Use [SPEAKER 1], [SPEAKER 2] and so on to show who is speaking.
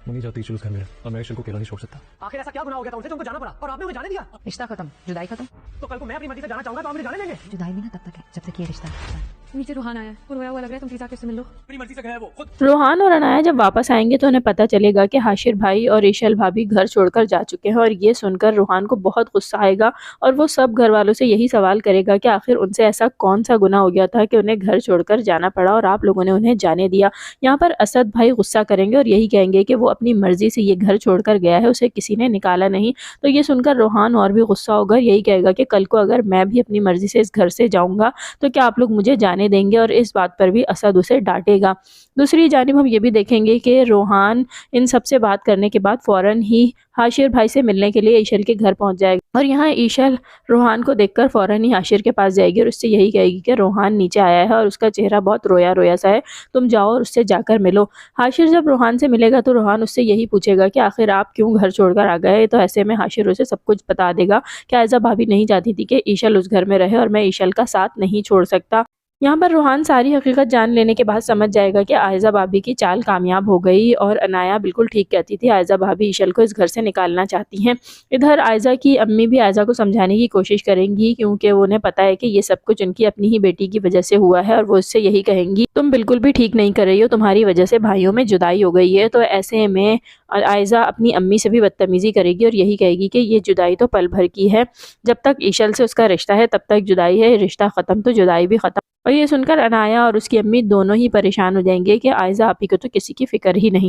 [SPEAKER 1] Money चाहती चलो घर में रह, और मैं ईशल को अकेला नहीं छोड़ सकता।
[SPEAKER 2] आखिर ऐसा क्या गुनाह हो गया था उनसे जो उनको जाना पड़ा और आपने उन्हें जाने दिया?
[SPEAKER 3] रिश्ता खत्म, जुदाई खत्म।
[SPEAKER 2] तो कल को मैं अपनी मर्जी से जाना चाहूंगा तो आप मुझे जाने देंगे?
[SPEAKER 3] जुदाई भी ना तब तक है जब तक ये रिश्ता है।
[SPEAKER 4] नीचे रूहान आया है, वो रोया हुआ लग रहा है, तुम प्लीज आके उससे मिल लो।
[SPEAKER 2] अपनी मर्जी से गया है वो खुद।
[SPEAKER 5] रोहान और अनाया जब वापस आएंगे तो उन्हें पता चलेगा कि हाशिर भाई और ईशल भाभी घर छोड़कर जा चुके हैं, और ये सुनकर रोहान को बहुत गुस्सा आएगा और वो सब घर वालों से यही सवाल करेगा कि आखिर उनसे ऐसा कौन सा गुनाह हो गया था कि उन्हें घर छोड़कर जाना पड़ा और आप लोगों ने उन्हें जाने दिया। यहाँ पर असद भाई गुस्सा करेंगे और यही कहेंगे कि वो अपनी मर्जी से ये घर छोड़कर गया है, उसे किसी ने निकाला नहीं। तो ये सुनकर रोहान और भी गुस्सा होगा, यही कहेगा कि कल को अगर मैं भी अपनी मर्जी से इस घर से जाऊंगा तो क्या आप लोग मुझे जाने देंगे, और इस बात पर भी असद उसे डांटेगा। दूसरी जानिब हम ये भी देखेंगे कि रोहान इन सब से बात करने के बाद फौरन ही हाशिर भाई से मिलने के लिए ईशल के घर पहुंच जाएगा, और यहाँ ईशल रोहान को देखकर फौरन ही हाशिर के पास जाएगी और उससे यही कहेगी कि रोहान नीचे आया है और उसका चेहरा बहुत रोया रोया सा है, तुम जाओ और उससे जाकर मिलो। हाशिर जब रोहान से मिलेगा तो रोहान उससे यही पूछेगा कि आखिर आप क्यों घर छोड़कर आ गए, तो ऐसे में हाशिर उसे सब कुछ बता देगा कि आयजा भाभी नहीं चाहती थी कि ईशल उस घर में रहे और मैं ईशल का साथ नहीं छोड़ सकता। यहाँ पर रोहान सारी हकीकत जान लेने के बाद समझ जाएगा कि आयजा भाभी की चाल कामयाब हो गई और अनाया बिल्कुल ठीक कहती थी, आयजा भाभी ईशल को इस घर से निकालना चाहती हैं। इधर आयजा की अम्मी भी आयजा को समझाने की कोशिश करेंगी, क्योंकि उन्हें पता है कि ये सब कुछ उनकी अपनी ही बेटी की वजह से हुआ है, और वो इससे यही कहेंगी तुम बिल्कुल भी ठीक नहीं कर रही हो, तुम्हारी वजह से भाइयों में जुदाई हो गई है। तो ऐसे में आयजा अपनी अम्मी से भी बदतमीजी करेगी और यही कहेगी कि ये जुदाई तो पल भर की है, जब तक ईशल से उसका रिश्ता है तब तक जुदाई है, रिश्ता ख़त्म तो जुदाई भी ख़त्म। और ये सुनकर अनाया और उसकी अम्मी दोनों ही परेशान हो जाएंगे कि आयजा आपी को तो किसी की फिक्र ही नहीं।